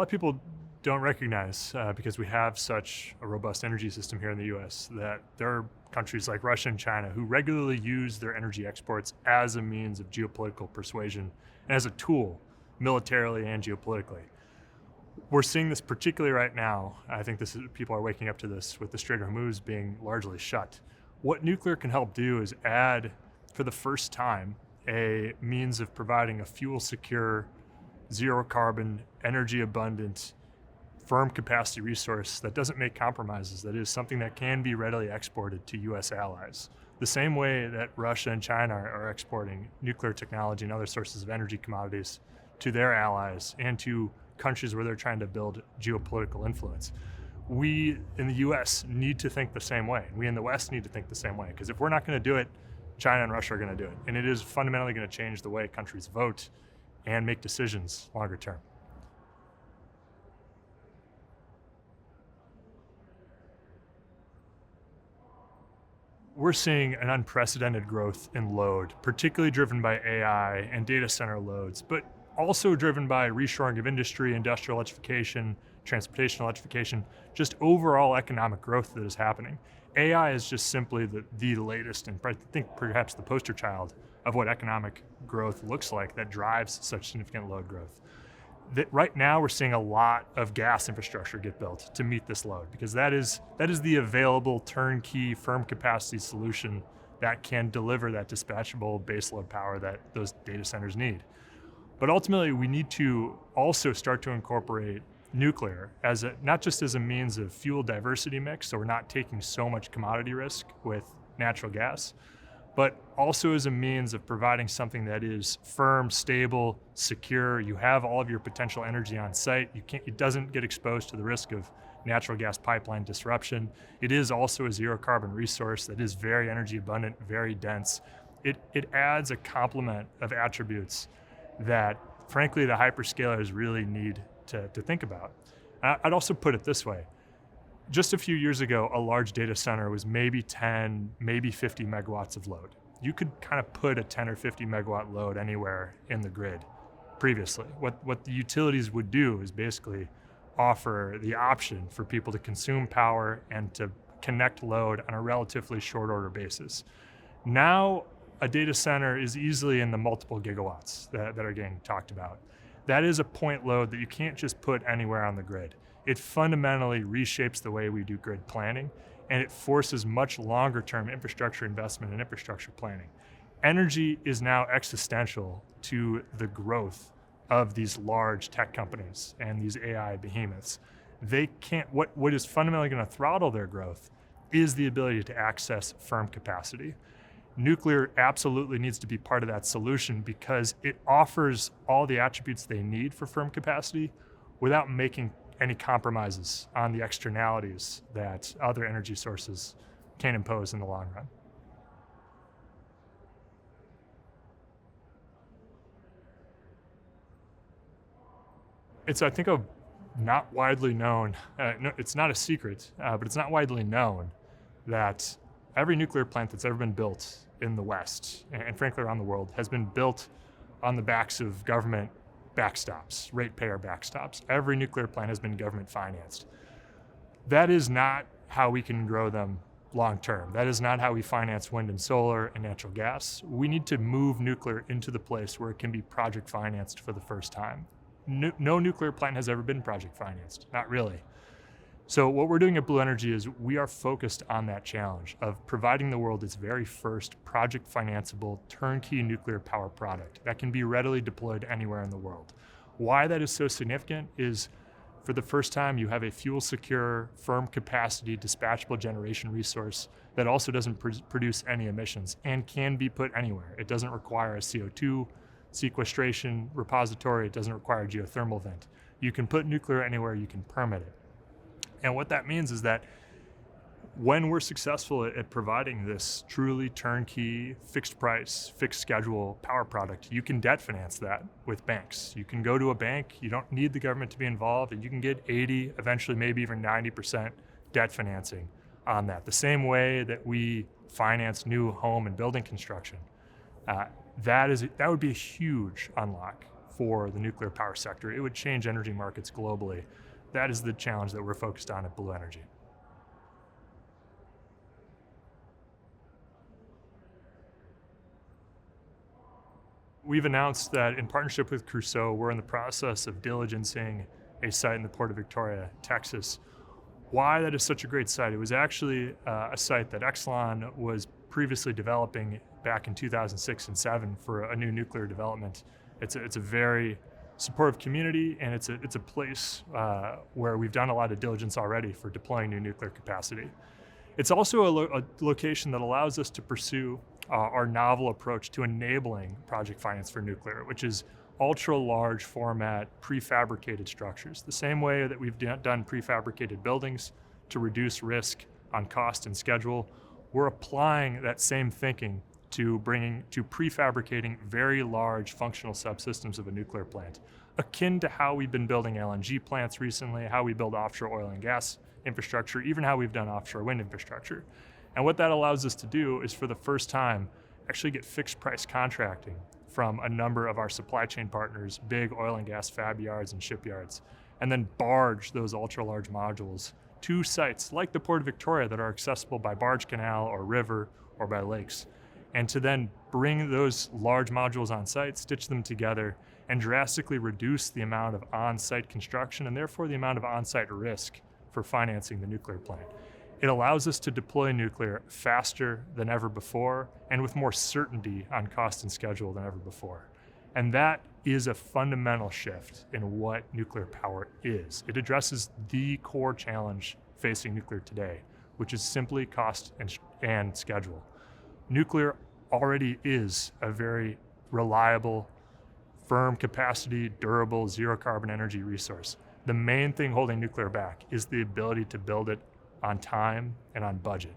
lot of people don't recognize, because we have such a robust energy system here in the US, that there are countries like Russia and China who regularly use their energy exports as a means of geopolitical persuasion and as a tool, militarily and geopolitically. We're seeing this particularly right now. I think people are waking up to this with the Strait of Hormuz being largely shut. What nuclear can help do is add, for the first time, a means of providing a fuel-secure, zero-carbon, energy-abundant, firm capacity resource that doesn't make compromises, that is something that can be readily exported to US allies. The same way that Russia and China are exporting nuclear technology and other sources of energy commodities to their allies and to countries where they're trying to build geopolitical influence. We in the US need to think the same way. We in the West need to think the same way, because if we're not going to do it, China and Russia are going to do it. And it is fundamentally going to change the way countries vote and make decisions longer term. We're seeing an unprecedented growth in load, particularly driven by AI and data center loads, but also driven by reshoring of industry, industrial electrification, transportation electrification, just overall economic growth that is happening. AI is just simply the latest, and I think perhaps the poster child of what economic growth looks like that drives such significant load growth. Right now we're seeing a lot of gas infrastructure get built to meet this load, because that is the available turnkey firm capacity solution that can deliver that dispatchable baseload power that those data centers need. But ultimately we need to also start to incorporate nuclear as not just as a means of fuel diversity mix, so we're not taking so much commodity risk with natural gas, but also as a means of providing something that is firm, stable, secure. You have all of your potential energy on site. It doesn't get exposed to the risk of natural gas pipeline disruption. It is also a zero carbon resource that is very energy abundant, very dense. It adds a complement of attributes that, frankly, the hyperscalers really need to think about. I'd also put it this way. Just a few years ago, a large data center was maybe 10, maybe 50 megawatts of load. You could kind of put a 10 or 50 megawatt load anywhere in the grid previously. What the utilities would do is basically offer the option for people to consume power and to connect load on a relatively short order basis. Now, a data center is easily in the multiple gigawatts that are getting talked about. That is a point load that you can't just put anywhere on the grid. It fundamentally reshapes the way we do grid planning, and it forces much longer term infrastructure investment and infrastructure planning. Energy is now existential to the growth of these large tech companies and these AI behemoths. What is fundamentally going to throttle their growth is the ability to access firm capacity. Nuclear absolutely needs to be part of that solution because it offers all the attributes they need for firm capacity without making any compromises on the externalities that other energy sources can impose in the long run. It's, I think, not widely known, no, it's not a secret, but it's not widely known that every nuclear plant that's ever been built in the West, and frankly around the world, has been built on the backs of government backstops, ratepayer backstops. Every nuclear plant has been government financed. That is not how we can grow them long term. That is not how we finance wind and solar and natural gas. We need to move nuclear into the place where it can be project financed for the first time. No nuclear plant has ever been project financed, not really. So what we're doing at Blue Energy is we are focused on that challenge of providing the world its very first project financeable turnkey nuclear power product that can be readily deployed anywhere in the world. Why that is so significant is, for the first time, you have a fuel secure, firm capacity, dispatchable generation resource that also doesn't produce any emissions and can be put anywhere. It doesn't require a CO2 sequestration repository. It doesn't require a geothermal vent. You can put nuclear anywhere, you can permit it. And what that means is that when we're successful at providing this truly turnkey, fixed price, fixed schedule power product, you can debt finance that with banks. You can go to a bank, you don't need the government to be involved, and you can get 80, eventually maybe even 90% debt financing on that. The same way that we finance new home and building construction. That would be a huge unlock for the nuclear power sector. It would change energy markets globally. That is the challenge that we're focused on at Blue Energy. We've announced that in partnership with Crusoe, we're in the process of diligencing a site in the Port of Victoria, Texas. Why that is such a great site? It was actually a site that Exelon was previously developing back in 2006 and 7 for a new nuclear development. It's a very supportive community, and it's a place where we've done a lot of diligence already for deploying new nuclear capacity. It's also a location that allows us to pursue our novel approach to enabling project finance for nuclear, which is ultra large format prefabricated structures. The same way that we've done prefabricated buildings to reduce risk on cost and schedule, we're applying that same thinking to prefabricating very large functional subsystems of a nuclear plant, akin to how we've been building LNG plants recently, how we build offshore oil and gas infrastructure, even how we've done offshore wind infrastructure. And what that allows us to do is, for the first time, actually get fixed price contracting from a number of our supply chain partners, big oil and gas fab yards and shipyards, and then barge those ultra large modules to sites like the Port of Victoria that are accessible by barge canal or river or by lakes. And to then bring those large modules on site, stitch them together, and drastically reduce the amount of on-site construction and therefore the amount of on-site risk for financing the nuclear plant. It allows us to deploy nuclear faster than ever before and with more certainty on cost and schedule than ever before. And that is a fundamental shift in what nuclear power is. It addresses the core challenge facing nuclear today, which is simply cost and schedule. Nuclear already is a very reliable, firm capacity, durable, zero carbon energy resource. The main thing holding nuclear back is the ability to build it on time and on budget.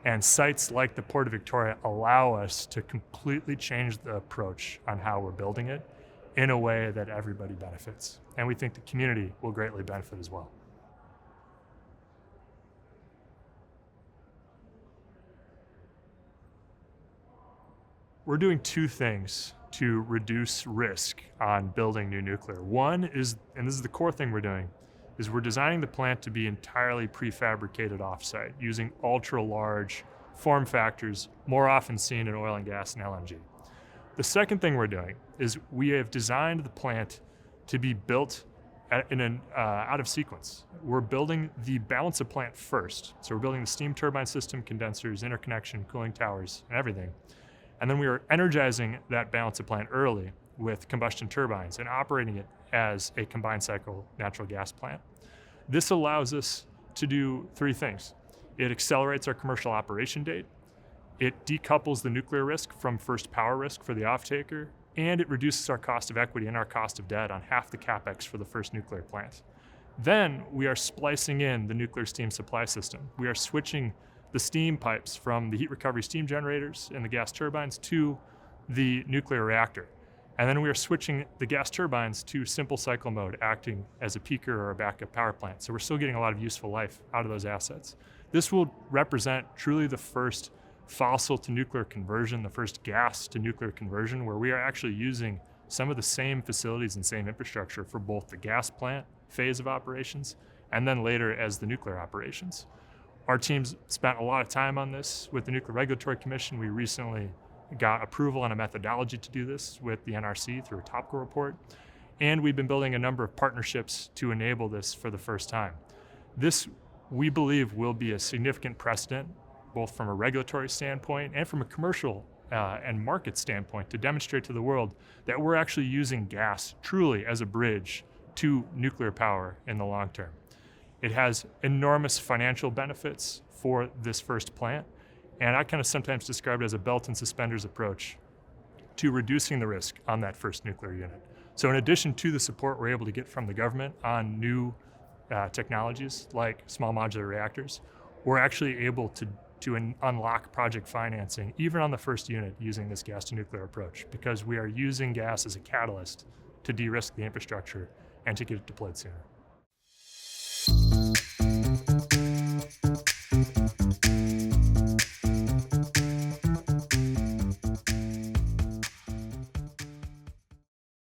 And sites like the Port of Victoria allow us to completely change the approach on how we're building it in a way that everybody benefits. And we think the community will greatly benefit as well. We're doing two things to reduce risk on building new nuclear. One is, and this is the core thing we're doing, is we're designing the plant to be entirely prefabricated offsite using ultra large form factors more often seen in oil and gas and LNG. The second thing we're doing is we have designed the plant to be built out of sequence. We're building the balance of plant first. So we're building the steam turbine system, condensers, interconnection, cooling towers, and everything. And then we are energizing that balance of plant early with combustion turbines and operating it as a combined cycle natural gas plant. This allows us to do three things. It accelerates our commercial operation date, it decouples the nuclear risk from first power risk for the off-taker, and it reduces our cost of equity and our cost of debt on half the capex for the first nuclear plant. Then we are splicing in the nuclear steam supply system. We are switching the steam pipes from the heat recovery steam generators and the gas turbines to the nuclear reactor. And then we are switching the gas turbines to simple cycle mode, acting as a peaker or a backup power plant. So we're still getting a lot of useful life out of those assets. This will represent truly the first fossil to nuclear conversion, the first gas to nuclear conversion, where we are actually using some of the same facilities and same infrastructure for both the gas plant phase of operations and then later as the nuclear operations. Our team's spent a lot of time on this with the Nuclear Regulatory Commission. We recently got approval on a methodology to do this with the NRC through a TOPCO report. And we've been building a number of partnerships to enable this for the first time. This, we believe, will be a significant precedent, both from a regulatory standpoint and from a commercial and market standpoint, to demonstrate to the world that we're actually using gas truly as a bridge to nuclear power in the long term. It has enormous financial benefits for this first plant, and I kind of sometimes describe it as a belt and suspenders approach to reducing the risk on that first nuclear unit. So in addition to the support we're able to get from the government on new technologies like small modular reactors, we're actually able to unlock project financing even on the first unit using this gas to nuclear approach, because we are using gas as a catalyst to de-risk the infrastructure and to get it deployed sooner.